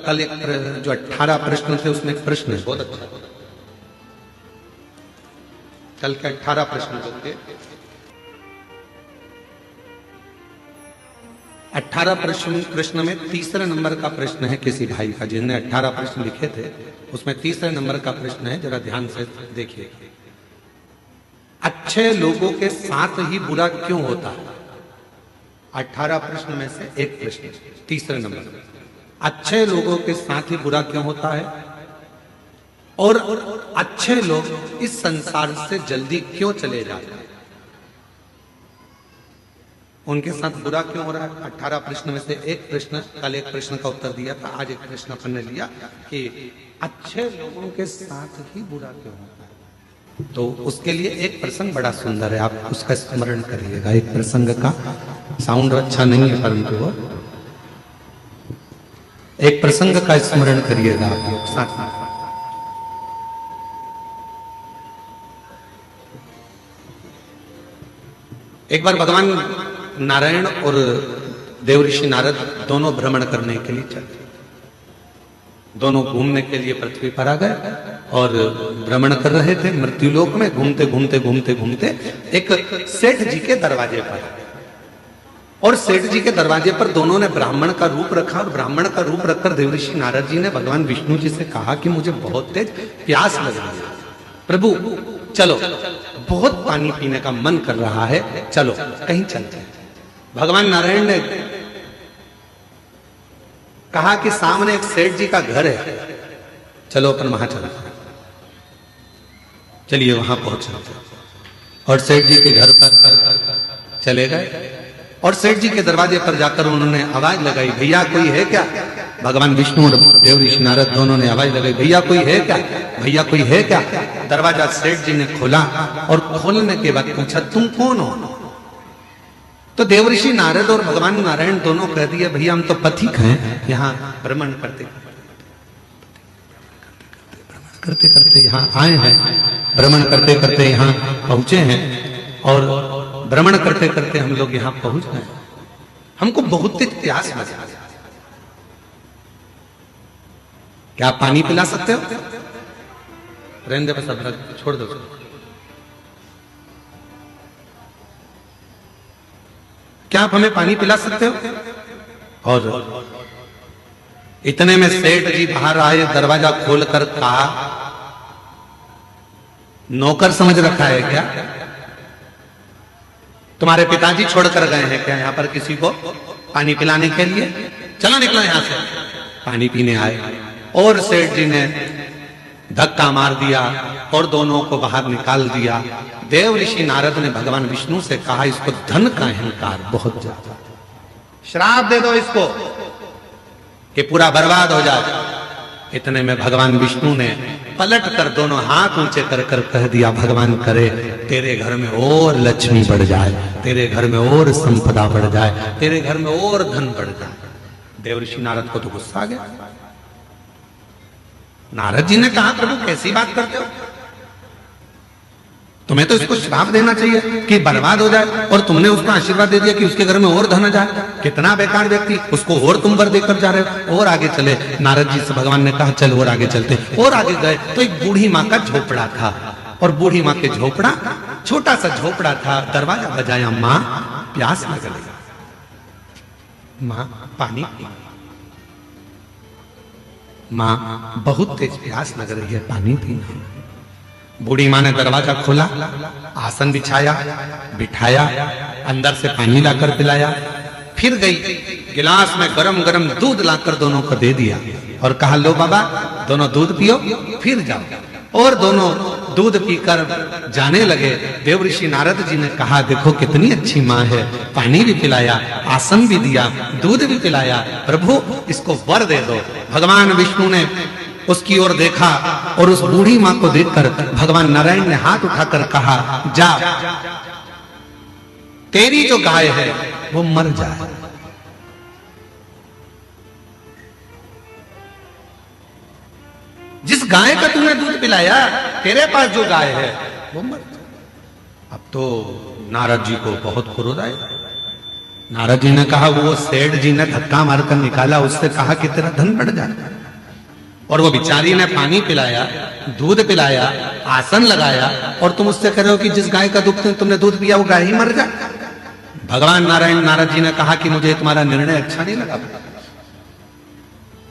कल एक जो 18 प्रश्न थे उसमें एक प्रश्न है बहुत अच्छा, कल के 18 प्रश्न जो थे 18 प्रश्न में तीसरे नंबर का प्रश्न है किसी भाई का, जिन्होंने 18 प्रश्न लिखे थे उसमें तीसरे नंबर का प्रश्न है, जरा ध्यान से देखिए। अच्छे लोगों के साथ ही बुरा क्यों होता है? 18 प्रश्न में से एक प्रश्न तीसरे नंबर, अच्छे लोगों के साथ ही बुरा क्यों होता है और अच्छे लोग इस संसार से जल्दी क्यों चले जाते हैं? उनके साथ बुरा क्यों हो रहा है? 18 प्रश्न में से एक प्रश्न, कल एक प्रश्न का उत्तर दिया था, आज एक प्रश्न अपन ने लिया कि अच्छे लोगों के साथ ही बुरा क्यों होता है। तो उसके लिए एक प्रसंग बड़ा सुंदर है, आप उसका स्मरण करिएगा। एक प्रसंग का साउंड अच्छा नहीं है परंतु वो एक प्रसंग का स्मरण करिएगा आप लोग साथ में। एक बार भगवान नारायण और देवऋषि नारद दोनों भ्रमण करने के लिए चले, दोनों घूमने के लिए पृथ्वी पर आ गए और भ्रमण कर रहे थे मृत्युलोक में। घूमते घूमते घूमते घूमते एक सेठ जी के दरवाजे पर, और सेठ जी के दरवाजे पर दोनों ने ब्राह्मण का रूप रखा, और ब्राह्मण का रूप रखकर देवऋषि नारद जी ने भगवान विष्णु जी से कहा कि मुझे बहुत तेज प्यास लग रही है, प्रभु चलो, बहुत पानी पीने का मन कर रहा है, चलो कहीं चलते हैं। भगवान नारायण ने कहा कि सामने एक सेठ जी का घर है, चलो अपन वहां चलते हैं। चलिए वहां पहुंचे और सेठ जी के घर पर चले गए, और सेठ जी के दरवाजे पर जाकर उन्होंने आवाज लगाई, भैया कोई है क्या? भगवान विष्णु और देवऋषि नारद दोनों ने आवाज लगाई, भैया कोई है क्या, भैया कोई है क्या? दरवाजा सेठ जी ने खोला और खोलने के बाद पूछा तुम कौन हो? तो देवऋषि नारद और भगवान नारायण दोनों कह दिए, भैया हम तो पथिक हैं, यहाँ भ्रमण करते करते करते यहाँ आए हैं, भ्रमण करते करते यहाँ पहुंचे हैं, और भ्रमण करते करते हम लोग यहाँ पहुंच गए, हमको बहुत तेज प्यास लगा, क्या आप पानी पिला सकते हो? रहने दे, बस छोड़ दो। क्या आप हमें पानी पिला सकते हो? और इतने में सेठ जी बाहर आए, दरवाजा खोलकर कहा, नौकर समझ रखा है क्या? तुम्हारे पिताजी छोड़कर गए हैं क्या यहाँ पर किसी को पानी पिलाने के लिए? चलो निकलो यहां से। पानी पीने आए और सेठ जी ने धक्का मार दिया और दोनों को बाहर निकाल दिया। देवऋषि नारद ने भगवान विष्णु से कहा, इसको धन का अहंकार बहुत ज्यादा, श्राप दे दो इसको, ये पूरा बर्बाद हो जाए। इतने में भगवान विष्णु ने पलट कर दोनों हाथ ऊंचे कर कर कह दिया, भगवान करे तेरे घर में और लक्ष्मी बढ़ जाए, तेरे घर में और संपदा बढ़ जाए, तेरे घर में और धन बढ़ जाए। देवऋषि नारद को तो गुस्सा आ गया। नारद जी ने कहा, प्रभु कैसी बात करते हो, तुम्हें तो इसको श्राप देना चाहिए कि बर्बाद हो जाए, और तुमने उसको आशीर्वाद दे दिया कि उसके घर में और धन आ जाए। कितना बेकार व्यक्ति, उसको और तुम वर देकर जा रहे हो। और आगे चले, नारद जी से भगवान ने कहा चल और आगे चलते। और आगे गए तो एक बूढ़ी माँ का झोपड़ा था, और बूढ़ी माँ के झोपड़ा, छोटा सा झोपड़ा था। दरवाजा बजाया, माँ प्यास लग गई, माँ पानी पी, माँ बहुत तेज प्यास लग रही है, पानी पीना। बूढ़ी माँ ने दरवाजा खोला, आसन बिछाया, बिठाया, अंदर से पानी लाकर पिलाया, फिर गई गिलास में गरम गरम दूध लाकर दोनों को दे दिया और कहा, लो बाबा दोनों दूध पियो फिर जाओ। और दोनों दूध पीकर जाने लगे। देवऋषि नारद जी ने कहा, देखो कितनी अच्छी माँ है, पानी भी पिलाया, आसन भी दिया, दूध भी पिलाया, प्रभु इसको वर दे दो। भगवान विष्णु ने उसकी ओर देखा और उस बूढ़ी मां को देखकर भगवान नारायण ने हाथ उठाकर कहा, जा तेरी जो गाय है वो मर जाए। जिस गाय का तूने दूध पिलाया, तेरे पास जो गाय है वो मर जाए। अब तो नारद जी को बहुत क्रोध आया। नारद जी ने कहा वो सेठ जी ने धक्का मारकर निकाला, उससे कहा कि तेरा धन बढ़ जाए। और वो बेचारी ने पानी पिलाया, दूध पिलाया, आसन लगाया, और तुम उससे कह रहे हो कि जिस गाय का दूध तुमने दूध पिया वो गाय ही मर जाए। भगवान नारायण नारद जी ने कहा कि मुझे तुम्हारा निर्णय अच्छा नहीं लगा,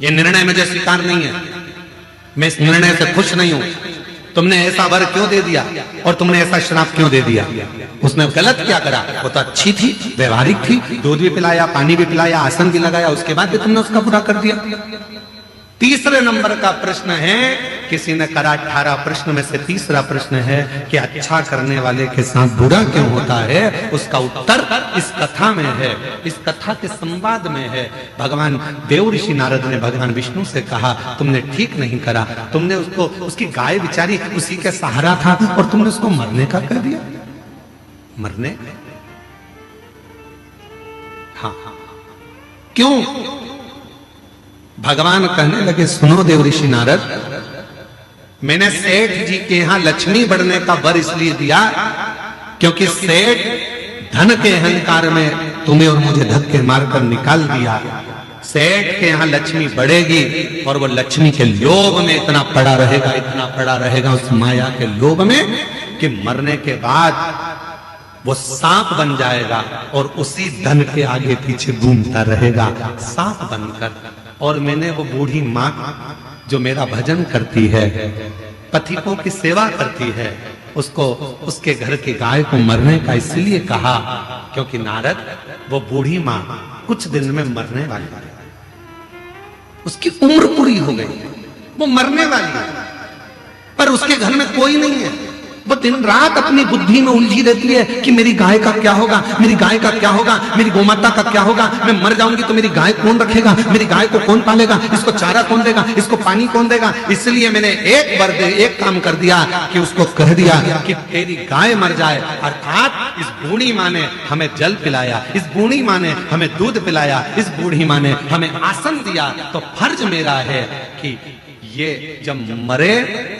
ये निर्णय मुझे स्वीकार नहीं है, मैं इस निर्णय से खुश नहीं हूं। तुमने ऐसा वर क्यों दे दिया और तुमने ऐसा श्राप क्यों दे दिया? उसने गलत क्या करा? वो तो अच्छी थी, व्यवहारिक थी, दूध भी पिलाया, पानी भी पिलाया, आसन भी लगाया, उसके बाद भी तुमने उसका बुरा कर दिया। तीसरे नंबर का प्रश्न है, किसी ने करा 18 प्रश्न में से तीसरा प्रश्न है कि अच्छा करने वाले के साथ बुरा क्यों होता है? उसका उत्तर इस कथा में है, इस कथा के संवाद में है। भगवान देव ऋषि नारद ने भगवान विष्णु से कहा तुमने ठीक नहीं करा, तुमने उसको, उसकी गाय बेचारी उसी के सहारा था और तुमने उसको मरने का कह दिया। मरने? हाँ, क्यों? भगवान कहने लगे सुनो देव ऋषि नारद, मैंने सेठ जी के यहां लक्ष्मी बढ़ने का वर इसलिए दिया क्योंकि सेठ धन के अहंकार में तुम्हें और मुझे धक्के मारकर निकाल दिया। सेठ के यहां लक्ष्मी बढ़ेगी और वो लक्ष्मी के लोभ में इतना पड़ा रहेगा, इतना पड़ा रहेगा उस माया के लोभ में कि मरने के बाद वो सांप बन जाएगा और उसी धन के आगे पीछे घूमता रहेगा सांप बनकर। और मैंने वो बूढ़ी माँ जो मेरा भजन करती है, पथिकों की सेवा करती है, उसको, उसके घर की गाय को मरने का इसलिए कहा क्योंकि नारद वो बूढ़ी माँ कुछ दिन में मरने वाली है, उसकी उम्र पूरी हो गई, वो मरने वाली है, पर उसके घर में कोई नहीं है। वो दिन रात अपनी बुद्धि में उलझी रहती है कि मेरी गाय का क्या होगा, मेरी गाय का क्या होगा, मेरी गोमाता का क्या होगा, मैं मर जाऊंगी तो मेरी गाय कौन रखेगा, मेरी गाय को कौन पालेगा, इसको चारा कौन देगा, इसको पानी कौन देगा। इसलिए मैंने एक काम कर दिया कि उसको कह दिया कि तेरी गाय मर जाए, अर्थात इस बूढ़ी माँ ने हमें जल पिलाया, इस बूढ़ी माँ ने हमें दूध पिलाया, इस बूढ़ी माँ ने हमें आसन दिया, तो फर्ज मेरा है कि ये जब मरे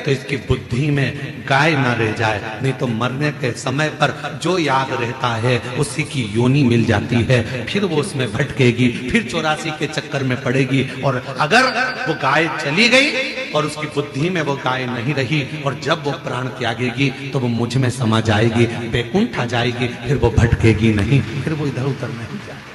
तो इसकी बुद्धि में गाय ना रह जाए, नहीं तो मरने के समय पर जो याद रहता है उसी की योनि मिल जाती है, फिर वो उसमें भटकेगी, फिर 84 के चक्कर में पड़ेगी। और अगर वो गाय चली गई और उसकी बुद्धि में वो गाय नहीं रही और जब वो प्राण त्यागेगी तो वो मुझ में समा जाएगी, बैकुंठ आ जाएगी, फिर वो भटकेगी नहीं, फिर वो इधर उधर नहीं जाएगी।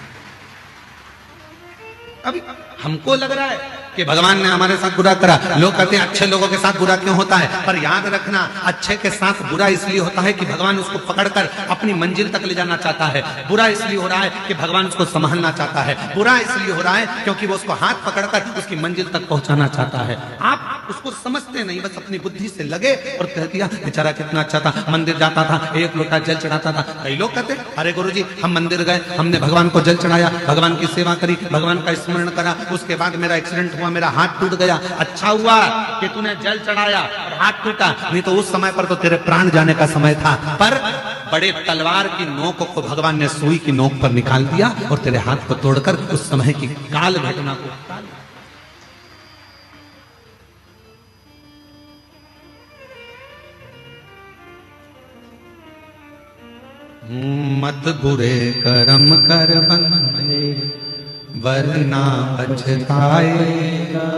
अभी हमको लग रहा है कि भगवान ने हमारे साथ बुरा करा, लोग कहते हैं अच्छे लोगों के साथ बुरा क्यों होता है, पर याद रखना अच्छे के साथ बुरा इसलिए होता है कि भगवान उसको पकड़कर अपनी मंजिल तक ले जाना चाहता है। बुरा इसलिए हो रहा है कि भगवान उसको संभालना चाहता है, बुरा इसलिए हो रहा है क्योंकि वो उसको हाथ पकड़कर उसकी मंजिल तक पहुंचाना चाहता है। आप उसको समझते नहीं, बस अपनी बुद्धि से लगे और कह दिया बेचारा कितना अच्छा था, मंदिर जाता था, एक लोटा जल चढ़ाता था। कई लोग कहते अरे गुरुजी हम मंदिर गए, हमने भगवान को जल चढ़ाया, भगवान की सेवा करी, भगवान का स्मरण करा, उसके बाद मेरा एक्सीडेंट हुआ, मेरा हाथ टूट गया। अच्छा हुआ कि तूने जल चढ़ाया और हाथ टूटा, नहीं तो उस समय पर तो तेरे प्राण जाने का समय था। पर बड़े तलवार की नोक को भगवान ने सुई की नोक पर निकाल दिया और तेरे हाथ को तोड़कर उस समय की काल घटना को मत बुरे कर्म कर बंदे वरना पछताएगा,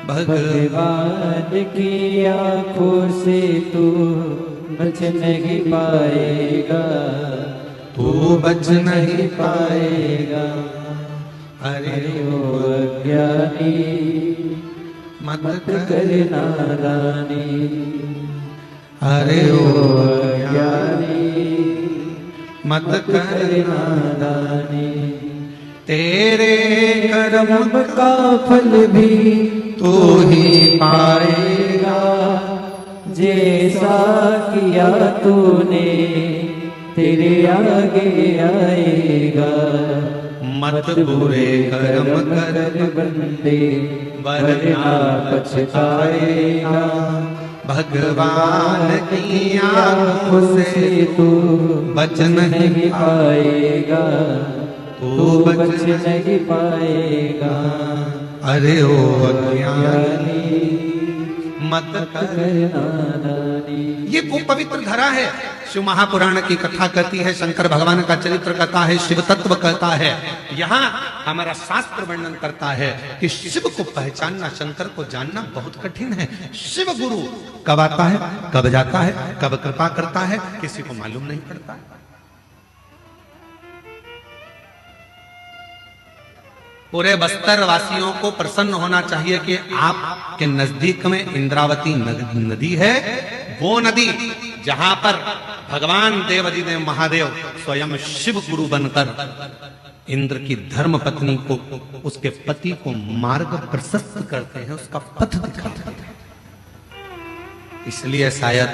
भगवान की आंखों से तू बच नहीं पाएगा, तू बच नहीं पाएगा। अरे ओ अज्ञानी मत करना रानी, अरे ओ अज्ञानी मत करना रानी। तेरे कर्म कर्म का फल भी तू ही पाएगा, जैसा किया तूने तेरे आगे आएगा। मत बुरे कर्म कर बंदे वरना पछताएगा, भगवान की आंखों से तू बच नहीं पाएगा, तू बच नहीं पाएगा। अरे ओ अज्ञानी मत कर। करना रानी। ये वो पवित्र धरा है, शिव महापुराण की कथा कहती है, शंकर भगवान का चरित्र कहता है, शिव तत्व कहता है। यहाँ हमारा शास्त्र वर्णन करता है कि शिव को पहचानना, शंकर को जानना बहुत कठिन है। शिव गुरु कब आता है, कब जाता है, कब कृपा करता है, किसी को मालूम नहीं पड़ता है। पूरे बस्तर वासियों को प्रसन्न होना चाहिए कि आपके नजदीक में इंद्रावती नदी है। वो नदी जहां पर भगवान देवाधिदेव महादेव स्वयं शिव गुरु बनकर इंद्र की धर्म पत्नी को, उसके पति को मार्ग प्रशस्त करते हैं, उसका पथ दिखाते हैं। इसलिए शायद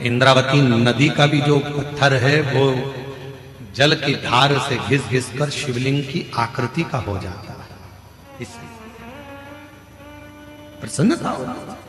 इंद्रावती नदी का भी जो पत्थर है वो जल की धार से घिस घिस कर शिवलिंग की आकृति का हो जाता है। इसलिए प्रसन्नता होती है।